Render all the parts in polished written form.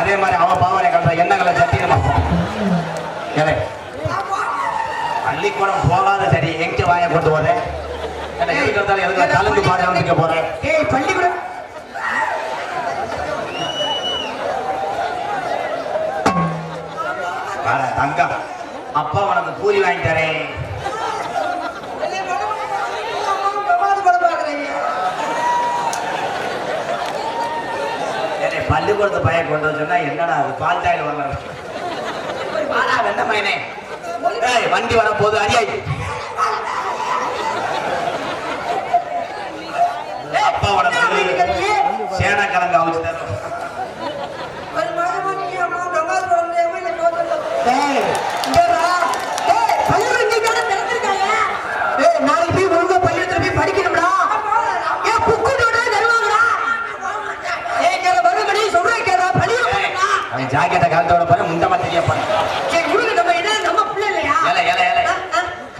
அதே மாதிரி அவ பாவனை கட்டுற எண்ணங்களை சட்டின்னு பள்ளிக்கூடம் போகாத சரி எங்க வாய கொண்டு போறேன் கலந்து பாட போறேன் பள்ளிக்கூடம் தங்கம் அப்பா உனக்கு கூலி வாங்கி தரேன். பள்ளிக்கூடத்தை பையன் கொண்டு சொன்னா என்னடா அது பால் சாயில் வாங்க வெண்ணமயனே வண்டி வர போது அடியாய் அப்பா உனக்கு சேனா கிழங்கு அவிச்சு தரும். நாளைக்கு போய் ஒழுங்கா பள்ளிக்கூடத்துல போய் படிக்கணும்டா. ஜாக்கெட்டை கலந்தோட போற முண்டமா தெரிய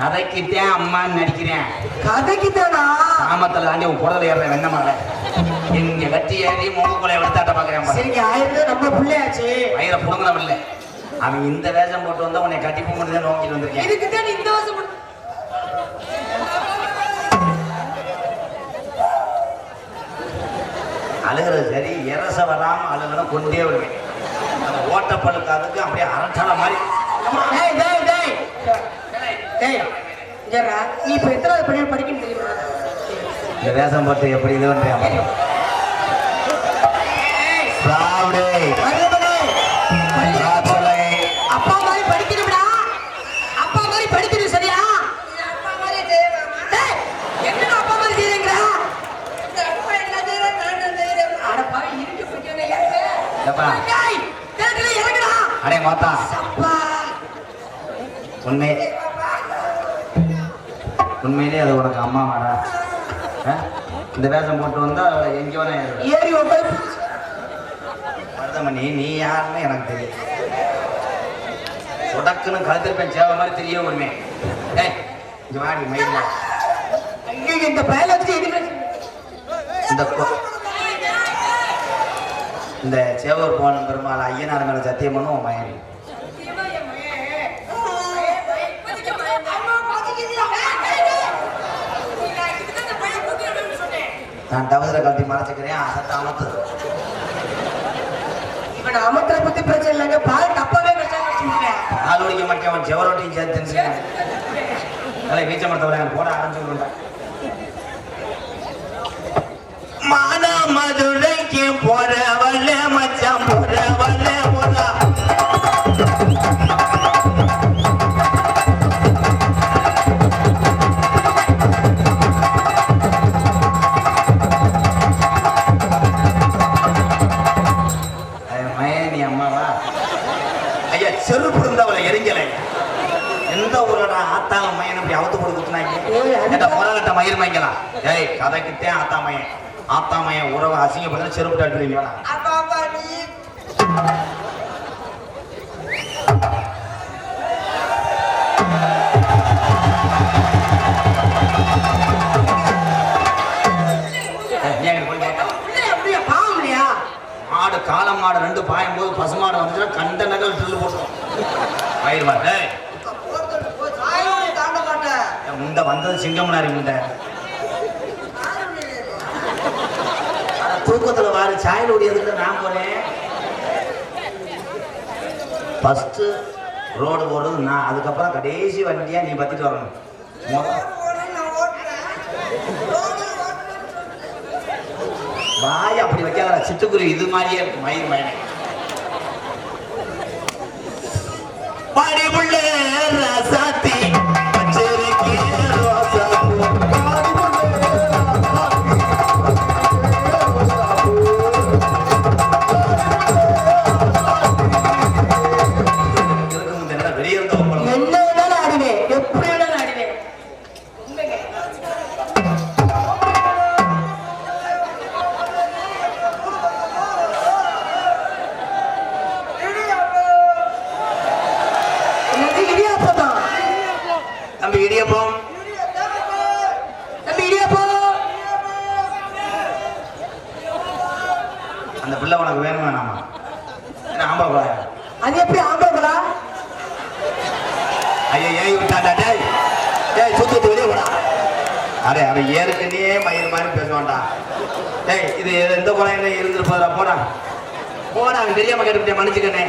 கதைக்கிட்டே அம்மான்னு நடிக்கிறேன். கதைக்குத்தானா சாமத்துல தாண்டி உன் புறத்துல ஏற வெண்ணமால எங்க கட்டி ஏறி மூக்குக்குள்ள எடுத்தாட்ட பாக்குறேன். நம்ம பிள்ளையாச்சு வயிற புடுங்கணும் இல்ல. அவன் இந்த வேஷம் போட்டு வந்தா உன்னை கட்டி போட்டு நோக்கிட்டு வந்திருக்கேன். இந்த வேஷம் அழுகிறது சரி எரச வராம அழுகிறத கொண்டே விடுவேன். அந்த ஓட்டப்பழுக்காதுக்கு அப்படியே அரட்டான மாதிரி. நீ இப்ப எத்தனாவது படி படிக்கணும் தெரியுமா? இந்த வேஷம் போட்டு எப்படி இது பண்றேன். அப்பா மாதிரி படிக்கணும்டா. அப்பா மாதிரி படிக்கணும் சரியா? என்ன அப்பா மாதிரி செய்யறீங்களா? அடே மாத்தா உண்மையிலே அது உனக்கு அம்மா மாடா. இந்த வேஷம் போட்டு வந்தா எங்கேயோ ஏறி மருதமணி நீ யாருன்னு எனக்கு தெரியும். உடக்குன்னு கழுத்திருப்பேன் சேவை மாதிரி தெரிய உண்மை. இங்க வாடி மயில இந்த பயல இந்த சேவூர் போன பெருமாள் ஐயனார் மேல சத்தியம் பண்ணும் உன் மயன். நான் டவுசரை கழட்டி மறைச்சுக்கிறேன். அசத்த அமத்து இப்ப நான் அமத்துல பத்தி பிரச்சனை இல்லைங்க. பால் தப்பாவே பால் ஒடிக்க மாட்டேன். அவன் செவரோட்டையும் சேர்த்து வீச்ச மரத்தவரை போட ஆரம்பிச்சு மானா மதுரைக்கு போறவல்ல மச்சான் போறவல்ல போறா. மயனி அம்மாவா ஐயா செருப்பு இருந்தவளை எரிஞ்சலை எந்த ஊரோட ஆத்தாங்க மயன் அப்படி அவத்து கொடுத்துனாங்க. முறகட்ட மயிர் மைக்கலாம். ஏய் கதைக்குத்தே ஆத்தா மயன் ஆத்தாமைய உறவை அசிங்கப்படுத்த செருப்பு தட்டுறீங்களா? மாடு காலம் மாடு ரெண்டு பாயும் போது பசுமாடு வந்துச்சுன்னா கண்ட நகல் சொல்லு போட்டோம் பயிர் மாட்டை முண்டை வந்தது சிங்கம்னாரி முண்டை. தூக்கத்துல வாரு சாயல் ஓடியதுக்கு நான் போனேன். ஃபர்ஸ்ட் ரோடு போடுறது நான், அதுக்கப்புறம் கடைசி வண்டியா நீ பத்திட்டு வரணும். வாய் அப்படி வைக்காத சிட்டுக்குருவி இது மாதிரியே இருக்கு மயில் மயனை. படிவுள்ள ரசாத்தி தம்பி இடியப்பம் தம்பி இடியப்பம். அந்த பிள்ளை உனக்கு வேணும் வேணாமா? ஆம்பளை அது எப்படி ஆம்பளை? ஐயா ஏய் விட்டாண்டா டேய் டேய் சுத்தத்து வெளியே போடா. அரே அவன் ஏற்கனவே மயில் மாதிரி பேசுவான்டா. டேய் இது எந்த குறையில இருந்துட்டு போதா போடா போடா. அவன் தெரியாம கேட்டு மன்னிச்சுக்கண்ணே.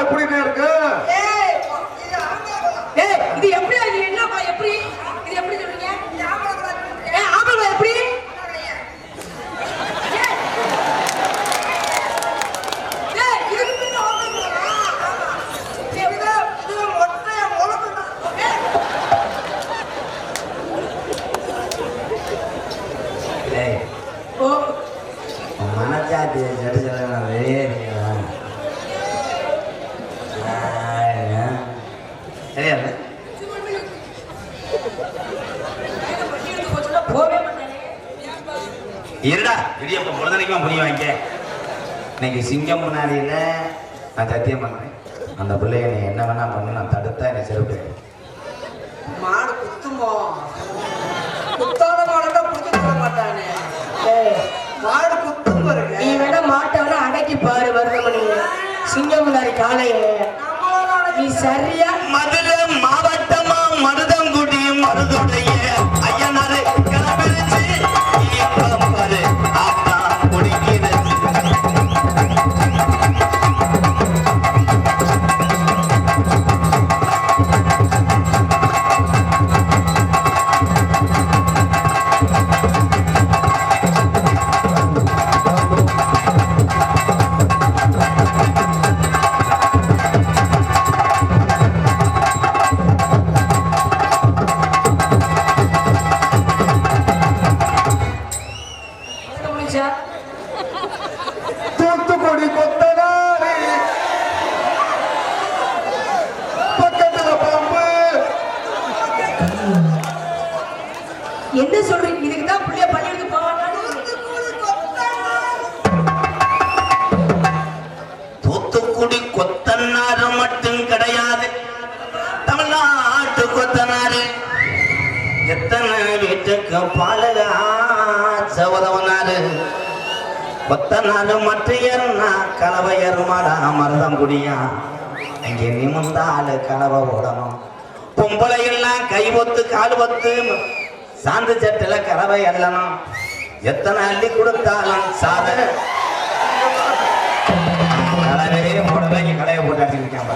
எப்படின்னு இருக்கு இது எப்படி என்ன எப்படி இது எப்படி சொல்றீங்க? ஆம்பளை எப்படி மனச்சாத்தி வெளியே தெரியாது. இருடா இடியப்ப பொழுதனைக்கும் புரிய வாங்க. இன்னைக்கு சிங்கம் முன்னாடியில நான் சத்தியம் பண்றேன். அந்த பிள்ளைய நீ என்ன வேணா பண்ணு, நான் தடுத்தா என்னை செருப்பு. மாடு குத்துமோ குத்தாத மாடுதான் புடிச்சு சொல்ல மாட்டானே. மாடு குத்தும் பாருங்க. நீ வேணா மாட்டை வேணா அடக்கி பாரு. வருதமணி சிங்கம் முன்னாடி காலைய நீ சரியா மதுரை மாவட்டமா மருதங்குடி மருதுடைய ஐயனாரு கிளம்பிருச்சு பாரு ஆத்தா குடிக்கிறது. தூத்துக்குடி கொத்தனாரி பக்கத்துல பாம்பு. என்ன சொல்றீங்க? இதுக்குதான் பிள்ளைய பள்ளிக்கு போவாங்க. தூத்துக்குடி கொத்தனாரு மட்டும் கிடையாது, தமிழ்நாட்டு கொத்தனாரு. எத்தனை வீட்டுக்கு பாலகா சவதவனாரு கொத்தனாரு மற்ற ஏறுனா கலவை ஏறுமாடா மருதம் குடியா. அங்கே நிமிந்தாலு கலவை ஓடணும். பொம்பளை எல்லாம் கை ஒத்து கால் ஒத்து சாந்து சட்டில கலவை எல்லணும். எத்தனை அள்ளி கொடுத்தாலும் சாத கலவையே மூடலைக்கு கலையை போட்டாச்சிருக்கேன்.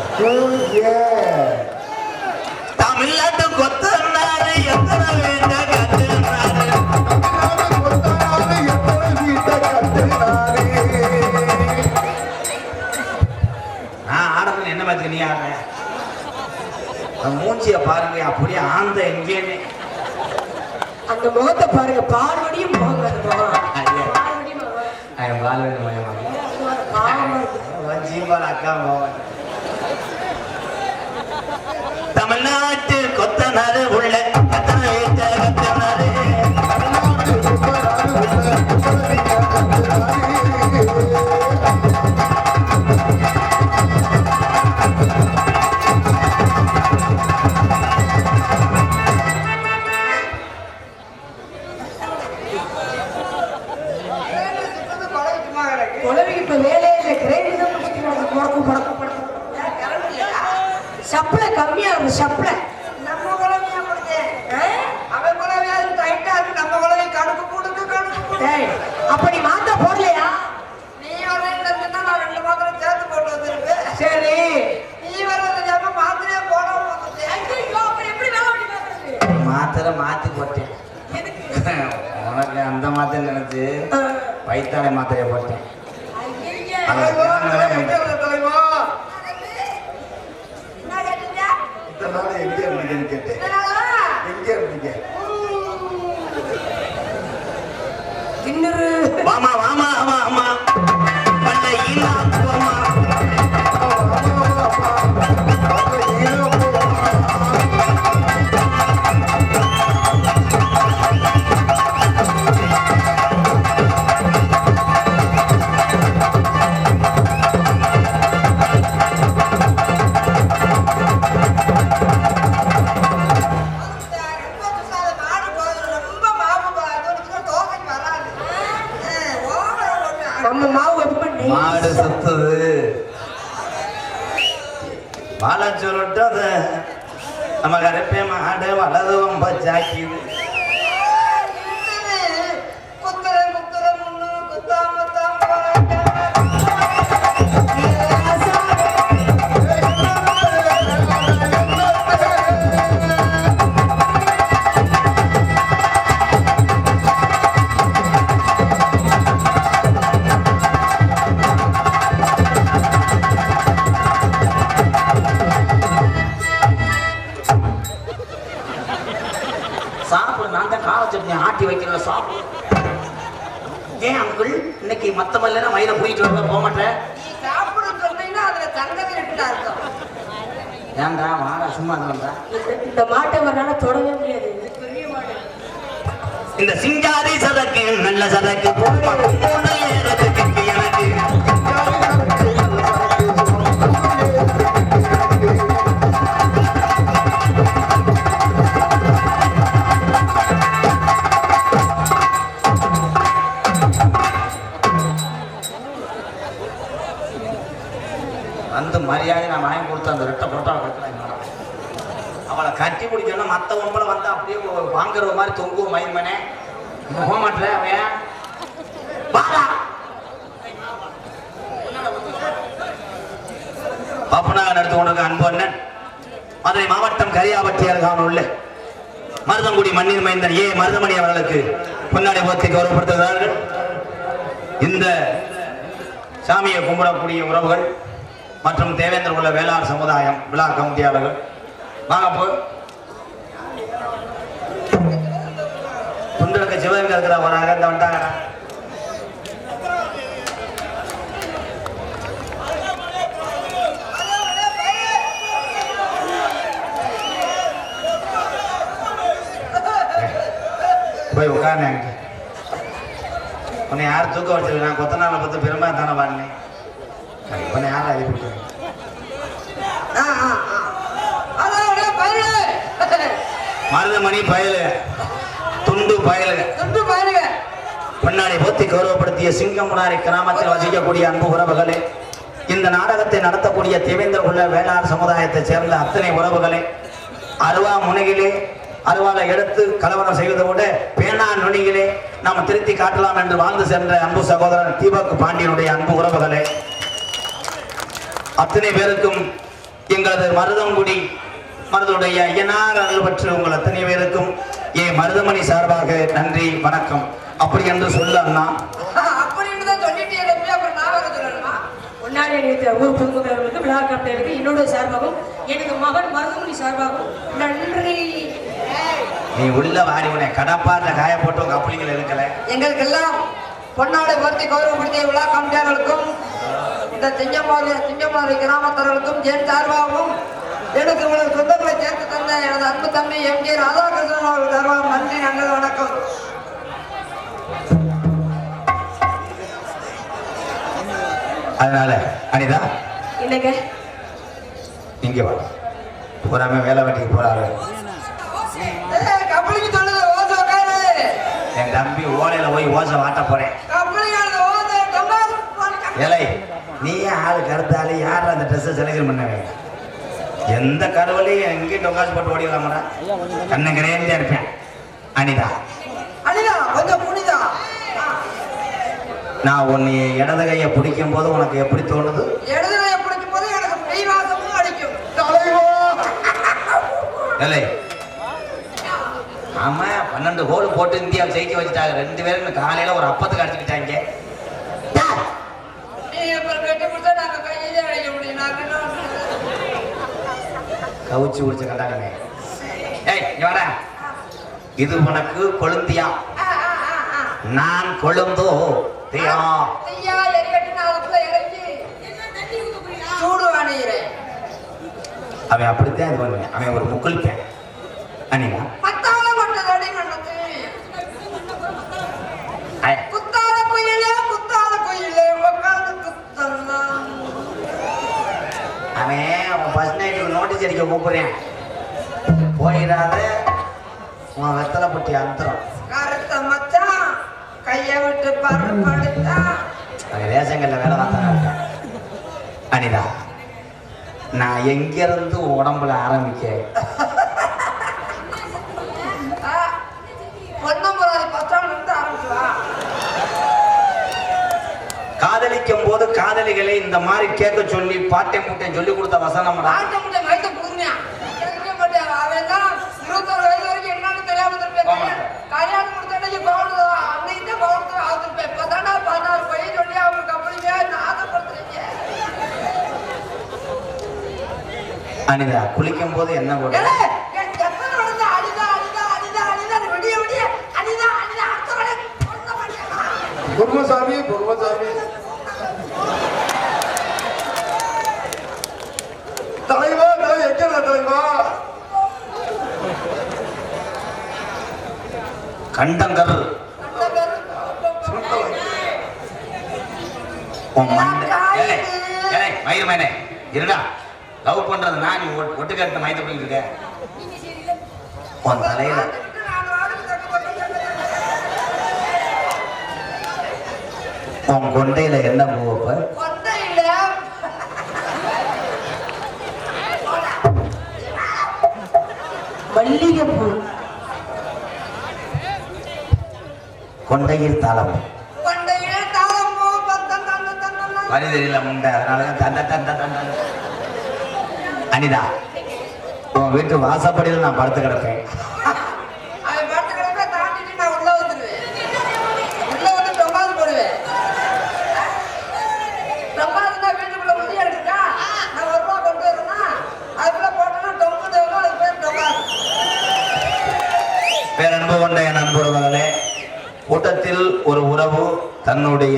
தமிழ்நாட்டு கொத்தனாரு எத்தனை வீட்டை கட்டுனாரு. ஆடத்துல என்ன மாதிரி நீ ஆடுற? மூஞ்சிய பாருங்க அப்படியே ஆந்த எங்கேன்னு. அந்த முகத்தை பாருங்க. பால்வடியும் தமிழ்நாட்டு கொத்தனாரு உள்ள கத்தனை கத்தனாரு. சப்ளை கம்மியா இருக்கு. சப்ளை நம்ம குழந்தையா கொடுத்து அவன் குழந்தையா டைட்டா இருக்கு. நம்ம குழந்தை கடுப்பு கொடுத்து கடுப்பு. அப்படி மாத்த போடலையா? நீ வரேன்னா நான் 2 மாத்திரை சேர்த்து போட்டு வந்திருப்பேன். சரி நீ வர மாத்திரையே போட அப்படி எப்படி மாத்திரை மாத்தி போட்டேன். உனக்கு அந்த மாத்திரை நினைச்சு வயிற்றாலை மாத்திரையை போட்டேன். எங்க இருந்தீங்கன்னு கேட்டேன். எங்க இருந்தீங்க? வாமா வாமா ஆமா ஆமா நம்ம கருப்பே மாடு வலது வம்ப ஜாக்கிது ஆட்டி வைக்கிற சாப்பிடு. ஏன் அங்குள் இன்னைக்கு மத்த மல்ல மயில போயிட்டு வர போக மாட்டேன். நீ சாப்பிட சொன்னீங்கன்னா அதுல தங்கமே இருக்குடா அர்த்தம். ஏன்டா மாடா சும்மா இருந்தா இந்த மாட்டை வரனால தொடவே முடியாது. இது பெரிய மாடு. இந்த சிங்காரி சதக்கு நல்ல சதக்கு போன ஏறதுக்கு எனக்கு அந்த மரியாதை நான் வாங்கி கொடுத்த அந்த ரெட்டை போட்டோ அவளை கட்டி பிடிக்கணும். மற்ற ஒம்பளை வந்து அப்படியே வாங்குற மாதிரி தொங்குவோம் மயிர்மனே போக மாட்டேன் அவன் பாப்பனாக நடத்து கொண்டிருக்க அன்பு அண்ணன் மதுரை மாவட்டம் கரியாபட்டி அருகாமல் உள்ள மருதங்குடி மண்ணின் மைந்தன் ஏ மருதமணி அவர்களுக்கு பொன்னாடை போர்த்தி கௌரவப்படுத்துகிறார்கள். இந்த சாமியை கும்பிடக்கூடிய உறவுகள் மற்றும் தேவேந்திர உள்ள வேளாண் சமுதாயம் விழா கமிட்டியாளர்கள் வாங்க போ துண்டலுக்கு சிவகங்கை இருக்கிற வராங்க இந்த வந்தாங்க. போய் உட்கார்ந்து உன்னை யார் தூக்க வச்சிருக்க? நான் கொத்த நாளை பத்து பெருமை தானே வாடினேன். உன்னை யாரும் அழி பிடிக்கிறேன். மருதமணி பயலு துண்டு பயலுக பொன்னாடை போத்தி கௌரவப்படுத்திய சிங்கமுனாரி கிராமத்தில் வசிக்கக்கூடிய அன்பு உறவுகளே, இந்த நாடகத்தை நடத்தக்கூடிய தேவேந்திர உள்ள வேளாண் சமுதாயத்தை சேர்ந்த அத்தனை உறவுகளே, அருவா முனையிலே அருவாலை எடுத்து கலவரம் செய்வதோட பேனா நுனியிலே நாம் திருத்தி காட்டலாம் என்று வாழ்ந்து சென்ற அன்பு சகோதரன் தீபக் பாண்டியனுடைய அன்பு உறவுகளே, அத்தனை பேருக்கும் எங்களது மருதங்குடி மருதுடைய ஐயனார் அருள் பெற்று உங்கள் அத்தனை பேருக்கும் ஏ மருதமணி சார்பாக நன்றி வணக்கம் அப்படி என்று சொல்ல அண்ணா. ஊர் பொதுமக்களுக்கு விழா கமிட்டியருக்கு என்னுடைய சார்பாகவும் எனது மகன் மருதமணி சார்பாகவும் நன்றி. நீ உள்ள வாடி உன்னை கடப்பாட்ட காய போட்டு உங்க அப்படிங்கள் இருக்கல. எங்களுக்கெல்லாம் பொன்னாடை போர்த்தி கௌரவப்படுத்திய விழா கமிட்டியாளர்களுக்கும் இந்த சிங்கமாரி கிராமத்தவர்களுக்கும் என் சார்பாகவும் எனக்கு உங்களது சொந்தங்களை சேர்த்து தந்த எனது அன்பு தம்பி எம்.கே. ராதாகிருஷ்ணன் அவர்கள் சார்பாக நன்றி நன்றி வணக்கம். அதனால அனிதா இன்னைக்கு இங்க வா, பூராமே வேலை வெட்டிக்கு போறாரு. என் தம்பி ஓலையில போய் ஓசை வாட்ட போறேன். ஏலை நீ ஆளு கருத்தாலு யார் அந்த ட்ரெஸ்ஸை செலக்ட் பண்ணவே? எந்த கருவலையும் எங்கேயும் டொங்காசு போட்டு ஓடிடலாமடா. கண்ணங்கரேந்தே இருப்பேன். அனிதா அனிதா கொஞ்சம் புனிதா, நான் உன்னை இடது கையை பிடிக்கும் போது உனக்கு எப்படி தோணுது? இடது கையை பிடிக்கும் போது எனக்கு மெய்வாசமும் அடிக்கும். ஏலை ஆமா 12 கோல் போட்டு இந்தியாவை ஜெயிக்க வச்சுட்டாங்க. 2 பேரும் காலையில ஒரு அப்பத்துக்கு அடிச்சுக்கிட்டாங்க. கவுச்சி குடிச்ச கண்டாங்கமே. இது உனக்கு கொழுந்தியா, நான் கொழுந்தோ தியா. அவன் அப்படித்தான் இது பண்ணுவேன். அவன் ஒரு முக்குளிப்பேன். அனிதா அவன் ஃபர்ஸ்ட் நைட்டுக்கு நோட்டீஸ் அடிக்க கூப்பிடுறேன். போயிடாத உன் வெத்தலை பட்டி அந்தரம் கருத்த மச்சான் கையை விட்டு படுத்தா ரேஷங்கல்ல வேலை பார்த்தாங்க. அனிதா நான் எங்கிருந்து உடம்புல ஆரம்பிக்க இந்த மாதிரி கேட்க சொல்லி பாட்டை முட்டை சொல்லி கொடுத்த வசனம் பாட்டை முட்டை வயசு புரிஞ்சா கேட்க மாட்டேன். அவன் தான் 21 வயசு வரைக்கும் என்னன்னு தெரியாம இருப்பேன். கல்யாணம் முடிச்சோடனே பவுன் அன்னைக்கு தான் பவுன் ஆகுதுருப்பேன். இப்பதானே 16 பையன் சொல்லி அவங்களுக்கு அப்படிங்க ஆசைப்படுத்துறீங்க. அனிதா குளிக்கும் போது என்ன போட பொறுமசாமி பொறுமசாமி தலைவா எங்க தலைவா கண்டங்கர் மயிறு மேனே இருடா லவ் பண்றது நான் நீ ஒட்டுக்கட்ட மயத்த போயிட்டு இருக்க உன் தலையில உன் கொண்டையில என்ன பூவப்ப மல்லிகைப்பூ கொண்டையில் தாளம் வரி தெரியல முண்டை அதனால தந்த தந்த தந்த அனிதா உன் வீட்டு வாசப்படியில் நான் படுத்து கிடப்பேன். பேரன்பு கொண்ட என் அன்புறவர்களே, கூட்டத்தில் ஒரு உறவு தன்னுடைய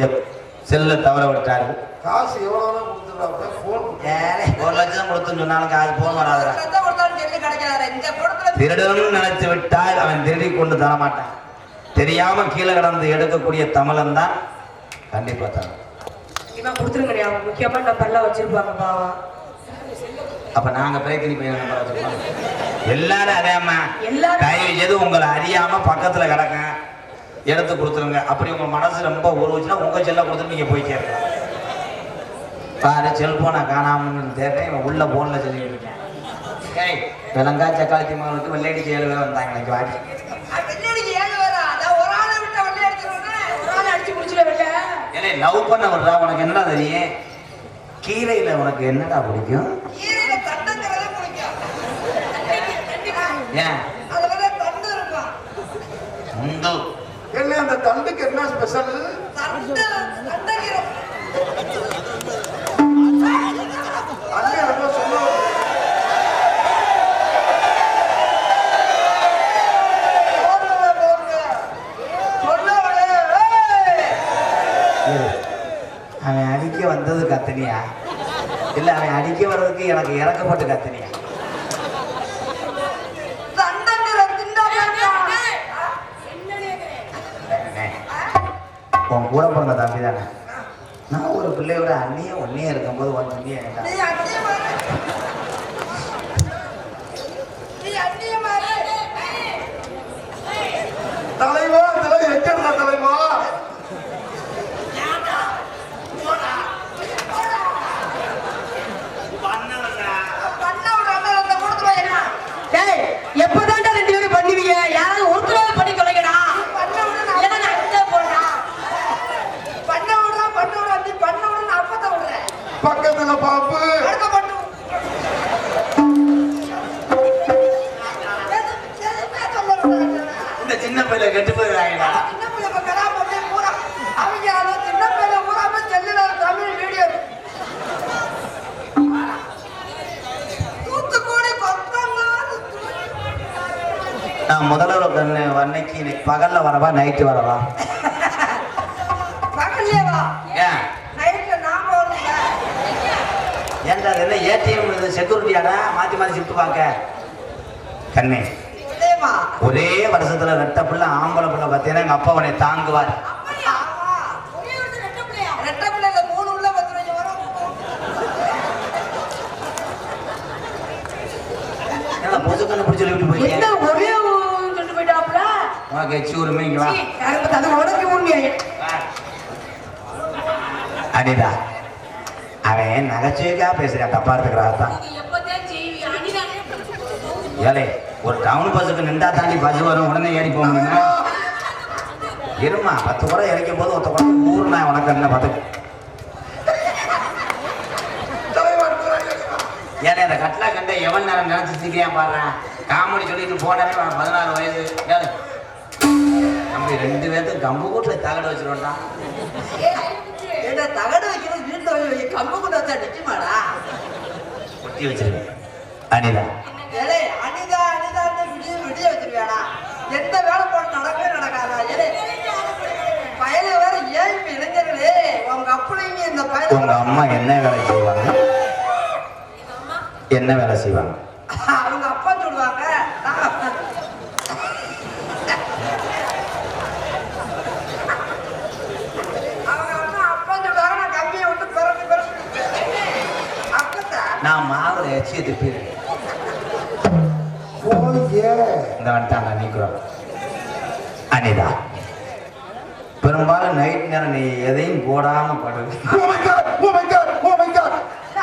செல்ல தவற விட்டார்கள். காசு எவ்வளவு கொடுத்துருவாங்க? 1 லட்சம் கொடுத்துன்னு சொன்னாலும் காசு போன் வராதுடா. திருடனும் நினைத்து விட்டால் அவன் திருடி கொண்டு தரமாட்டான். தெரியாம கீழே கிடந்து எடுக்கக்கூடிய தமிழன் தான் கண்டிப்பா தரும். கொடுத்துருங்க முக்கியமா நம்ம எல்லாம் வச்சிருப்பாங்க பாவம். அப்ப நாங்க பிரேக்கினி பையன் நம்பர் வச்சிருக்கோம். எல்லாரும் அதேம்மா தயவு செய்து உங்களை அறியாம பக்கத்துல கிடக்க எடுத்து கொடுத்துருங்க. அப்படி உங்க மனசு ரொம்ப உருவச்சுன்னா உங்க செல்ல கொடுத்துட்டு நீங்க போய் கேட்கலாம். பாரு செல்போனை காணாமன்னு தேட்டேன். இவன் உள்ள போன்ல சொல்லிட்டு இருக்கேன். ஏய் விலங்கா சக்காலத்தி மகளுக்கு வெள்ளையடிக்கு 7 பேர் வந்தாங்க இன்னைக்கு வாடி. ஏலே லவ் பண்ண விடுறா உனக்கு என்னடா தெரியும்? கீரையில உனக்கு என்னடா பிடிக்கும்? ஏன் முந்து என்ன அந்த தண்டுக்கு என்ன ஸ்பெஷல்? அவன் அடிக்க வந்தது கத்தனியா இல்ல அவன் அடிக்க வர்றதுக்கு எனக்கு இறக்கப்பட்டு கத்தனியா? உன் கூட பிறந்த தம்பி தானே. நான் ஒரு பிள்ளையோட அண்ணியே ஒன்னே இருக்கும்போது உன் தம்பியை தலைவா இதெல்லாம் எங்க தலைவா? எப்பதான் 2 பேரும் பண்ணுவீங்க? யாராவது ஒருத்தராவது பண்ணி தொலைங்கடா. பக்கத்துல பாம்பு இந்த சின்ன பையில கெட்டு போயிடுறாங்களா? நான் முதல்ல அன்னைக்கு இன்னைக்கு பகல்ல வரவா நைட்டு வரவா? ஏன் ஏன்டா என்ன ஏடிஎம் இது செக்யூரிட்டியாடா மாத்தி மாத்தி ஷிஃப்ட் வாங்க கண்ணே. ஒரே வருஷத்துல ரெட்ட பிள்ளை ஆம்பளை பிள்ளை பார்த்தீங்கன்னா எங்க அப்பா உன்னை தாங்குவார். பொதுக்கண்ணு பிடிச்சி விட்டு போயிட்டேன். உனக்கு எச்சூருமே இங்க வா. அடிதா அவன் நகைச்சுவைக்கா பேசுறான். தப்பா இருக்கிறான். ஏலே ஒரு டவுன் பஸ்ஸுக்கு நின்றா தாண்டி பஸ் வரும் உடனே ஏறி போக முடியுமா? இருமா 10 கூட இறக்கும் போது ஒருத்த கூட ஊர் நான் உனக்கு என்ன பார்த்து ஏன்னா இந்த கட்லா கண்ட எவன் நேரம் நினைச்சு சிரிக்கிறான் பாடுறேன். காமெடி சொல்லிட்டு போனவே 16 வயசு நம்ம 2 பேர்த்துக்கு கம்பு கூட்டில் தகடு வச்சிருவோம்டா. ஏன்னா தகடு வைக்கிறது வீட்டு கம்பு கூட வச்சா நிற்குமாடா? ஒட்டி வச்சிருக்கேன். அனிதா அனிதா விடிய வச்சிருவியாடா? எந்த வேலை போட்டு நடக்கவே நடக்காதா? பயல வேற ஏன் இளைஞர்களே உங்க அப்படிங்க இந்த பயல. உங்க அம்மா என்ன வேலை செய்வாங்க? என்ன வேலை செய்வாங்க? அவங்க அப்பா சொல்லுவாங்க. நான் மாவுல எச்சியை திப்பிடுறேன். இந்த வந்துட்டாங்க நீக்குறோம். அனிதா பெரும்பாலும் நைட் நேரம் நீ எதையும் போடாம படுது.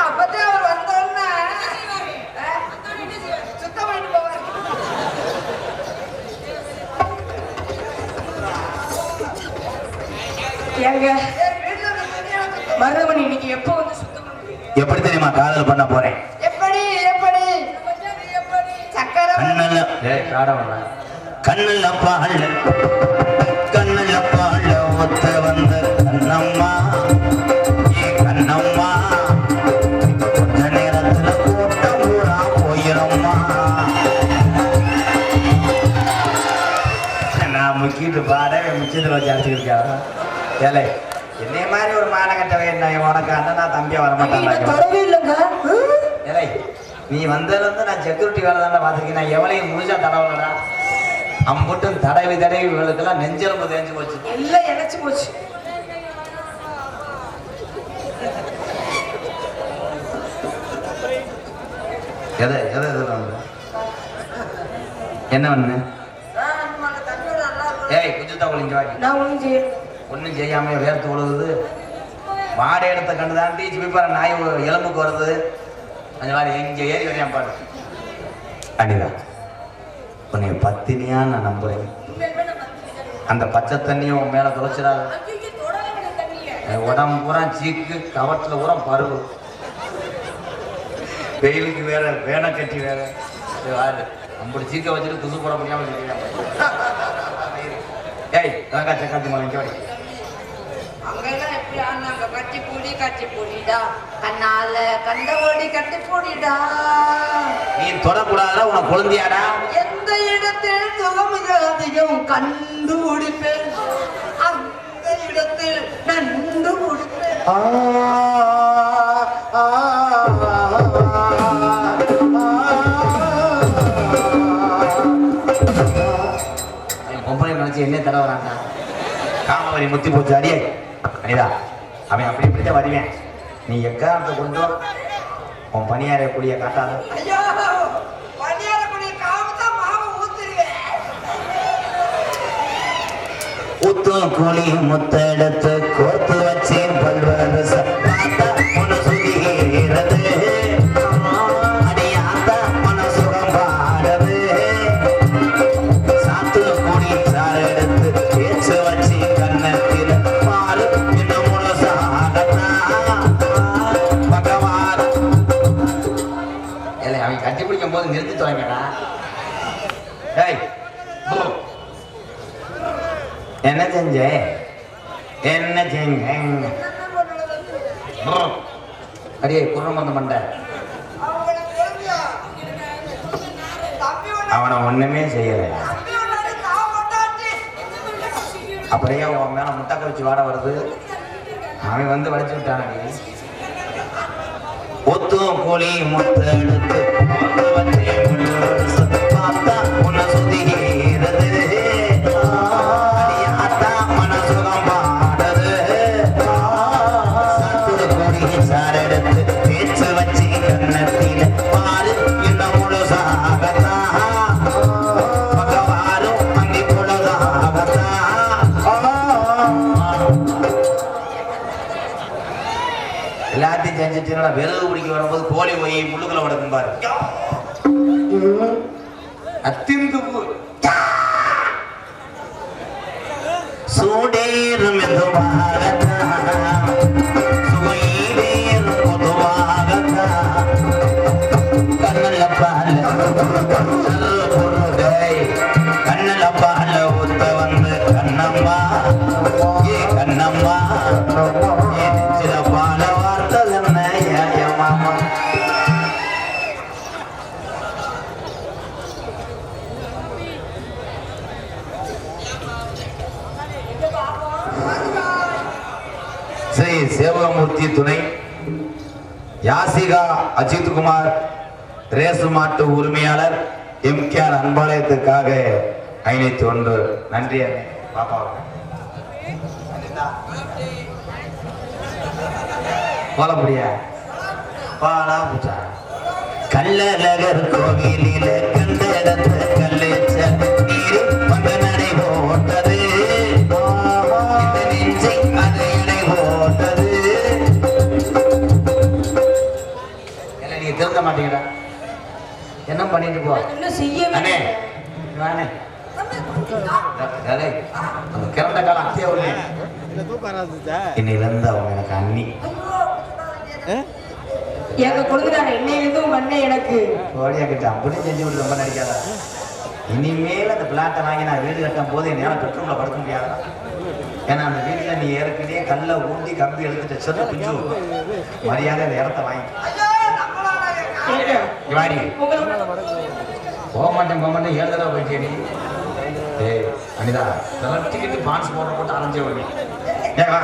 அப்பத்தே அவர் வந்தோன்னா சுத்தம் பண்ணிட்டு போவார். ஏங்க மருதமணி இன்னைக்கு எப்போ வந்து சுத்தம் பண்ணுவீங்க? எப்படி தெரியுமா காதல் பண்ண போறேன்? எப்படி எப்படி சக்கரை கண்ணுல பாழ கண்ணுல பாழ ஒத்த வந்த கண்ணம்மா ஏ கண்ணம்மா கொஞ்ச நேரத்துல கூட்டம் பூரா போயிரம்மா. நான் முக்கிட்டு பாடவே முக்கியத்தில் வச்சு அடிச்சுக்கிருக்கா. ஏலே என்னைய மாதிரி ஒரு மானகட்டவை என்ன உனக்கு அண்ணனா தம்பியா வரமாட்டாங்க. ஏலே நீ வந்ததுல இருந்து நான் செக்யூரிட்டி வேலை தானே பார்த்துருக்கேன். நான் எவளையும் முழுசா தடவலடா. அம்புட்டும் தடவி இவளுக்கெல்லாம் நெஞ்செலும்பு தேஞ்சு போச்சு. எல்லாம் இணைச்சு போச்சு. எதை எதை என்ன பண்ணு? ஏய் குஜித்தா ஒளிஞ்சு வாங்கி நான் ஒன்றும் செய்யாம வேர்த்து ஒழுகுது. வாடகை எடுத்த கண்டு தான் டீச்சு போய் நாய் எலும்புக்கு வருது. அந்த மாதிரி எங்க ஏறி வரையா பாரு. அனிதா உன்னை பத்தினியா நான் நம்புறேன். அந்த பச்சை தண்ணியும் உன் மேல தொலைச்சிடாது. உடம்பு பூரா சீக்கு கவட்டில் பூரா பருவு. வெயிலுக்கு வேற வேணை கட்டி வேற வாரு அப்படி சீக்க வச்சுட்டு துசு போட முடியாம ஏய் அதான் சக்காத்தி மலை இங்கே வாடி. அங்கெல்லாம் எப்படி ஆனாங்க? கட்டி பூடிடா கண்ணால கண்ட ஓடி கட்டி பூடிடா. நீ தொடக்கூடாதா? உனக்கு குழந்தையாடா? எந்த இடத்தில் சுகம் அதிகம் கண்டுபிடிப்பேன், அந்த இடத்தில் நண்டுபிடிப்பேன். பொம்பளை நினைச்சு என்ன தடவுறாங்க? காமவரி முத்தி போச்சு. அடியே அனிதா அவன் அப்படி இப்படிதான் வருவேன். நீ எக்காரத்தை கொண்டு உன் பணியார கூடிய காட்டாத. ஐயோ பணியார கூடிய காமத்தா மாவு ஊத்துருவேன். ஊத்தும் கூலி முத்த எடுத்து கோர்த்து வச்சேன் பல்வேறு பார்த்தா உன சுதிகிறது. அடியாத்தா மன சுகம் பாடுது. சாத்து கூடி சார் எடுத்து பேச்சு வச்சு கண்ணத்தில் பாரு இன்னும் முழுசாகத்தா பகவான். இல்லை அவன் கட்டி பிடிக்கும் போது நிறுத்தி தொலைங்கடா. ஏய் என்ன செஞ்ச? என்ன செஞ்ச? அடியே குர்ரமந்த மண்டை. அவனை ஒண்ணுமே செய்யல. அப்படியே உன் மேல முட்டை கழிச்சு வாட வருது. அவன் வந்து வடிச்சு விட்டானடி. ஒத்தும் கூலி முட்டை எடுத்து பார்த்தா உன்னை சுதிகிறது. சார் எடுத்து பேச்சு வச்சு கண்ணத்தில பாரு இந்த முழுசாகத்தா பகவாரும் அங்கி பொழுதாகத்தா. எல்லாத்தையும் செஞ்சுச்சுன்னா விறகு பிடிக்க வரும்போது கோழி போய் முள்ளுக்களை உடக்கும் பாரு. அத்திந்து சூடேறும் மெதுவாகத்தான் சுயீடேறும் பொதுவாகத்தான் கண்ணல பால ஊத்த வந்து கண்ணம்மா ஏ கண்ணம்மா சில பால வார்த்தது என்ன மாமா ஸ்ரீ சேவகமூர்த்தி துணை யாசிகா அஜித்குமார் ரேசு மாட்டு உரிமையாளர் எம்கேஆர் அன்பாலயத்துக்காக 501 நன்றி பாப்பா போலப்படியா பாலா பூச்சா கள்ளழகர் கோவிலில கண்ட இடத்த கல்லேச்ச நீரு பங்க நடை போட்டது நெஞ்சை அது இடை போட்டது நீ திருந்த மாட்டீங்கடா என்ன பண்ணிட்டு போ இன்னும் செய்யவே நானே கிரண்ட காலம் அத்தியா இன்னிலிருந்து அவங்க எனக்கு அண்ணி எங்க கொடுக்குறாரு என்னையிலிருந்து உங்க அண்ணன் எனக்கு ஓடியா கிட்ட அப்படின்னு செஞ்சு விட்டு ரொம்ப நடிக்காதா இனிமேல் அந்த பிளாட்டை வாங்கி நான் வீடு கட்டும் போது என்னால் பெட்ரூம்ல படுக்க முடியாதா ஏன்னா அந்த வீட்டில் நீ ஏற்கனவே கல்லை ஊட்டி கம்பி எடுத்துட்டு சொன்ன பிஞ்சு மரியாதை அந்த இடத்த வாங்கி போக மாட்டேன் 7 தடவை போயிட்டே நீ ஏய் அனிதா இதெல்லாம் டிக்கெட்டு பான்ஸ் போட்டு அரைஞ்சே வருவேன் ஏவா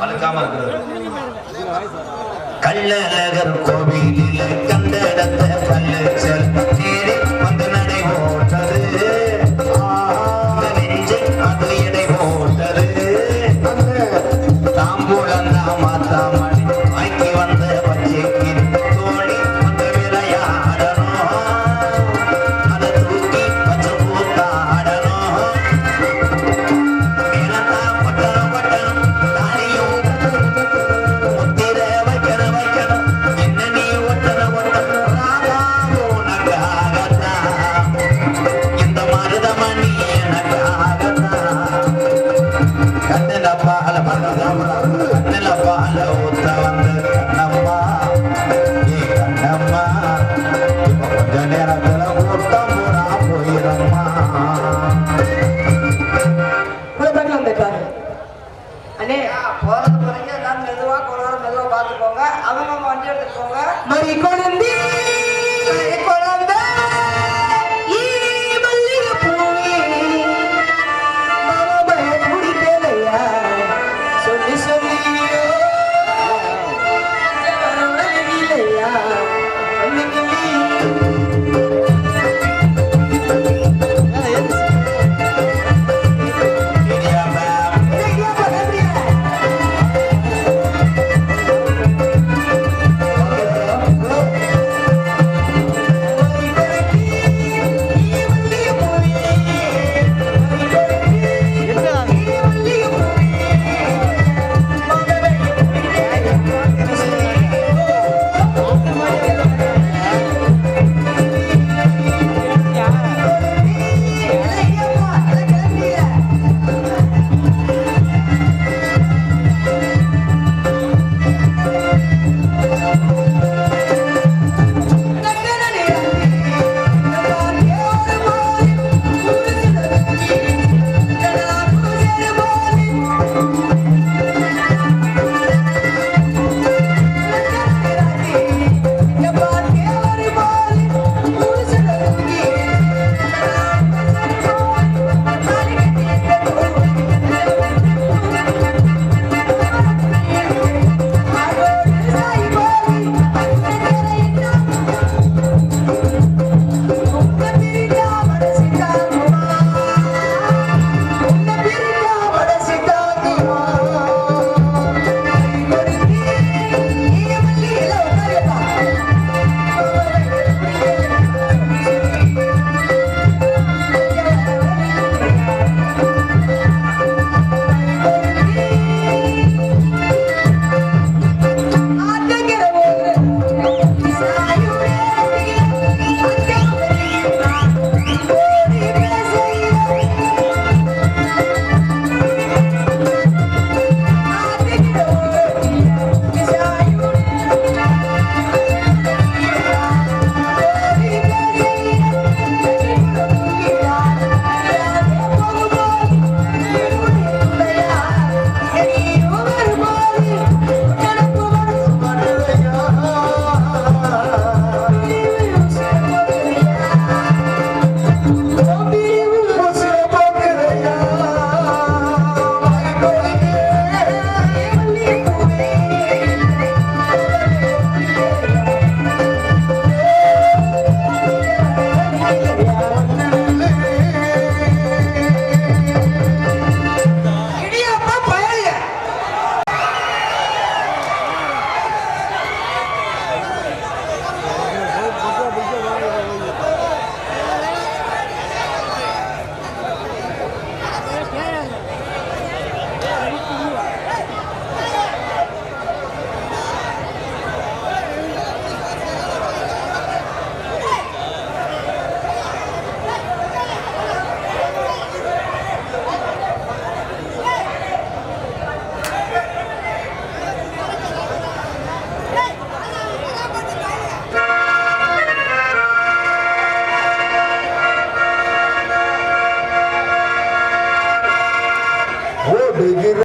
வளர்க்காம இருக்கிறது கள்ளழகர் கோவிலில் கண்ட இடத்த கல்லச்சல் தேடி வந்து நடை போட்டது நெஞ்சை அது எடை போட்டது தாம்பூலம் தாமாத்தாமணி வாங்கி வந்த பச்சைக்கு தோழி வந்து விளையாடணும் அதை தூக்கி பச்சை பூத்தாடணும் மேலத்தான் பட்டணம் தாலியும் முத்திர வைக்கணும் என்ன நீ ஒட்டணும் உனக்காகத்தான் இந்த மருதமணி எனக்காகத்தான் கண்ணில பால கண்ணில பால ஊத்த வந்து கண்ணம்மா ஏ கண்ணம்மா இப்ப கொஞ்ச நேரத்துல கூட்டம் பூரா போயிரம்மா வந்திருக்காரு அண்ணே போறது போறீங்க எல்லாம் மெதுவா மெதுவா பார்த்து போங்க அவங்க வண்டி எடுத்துட்டு போங்க மாதிரி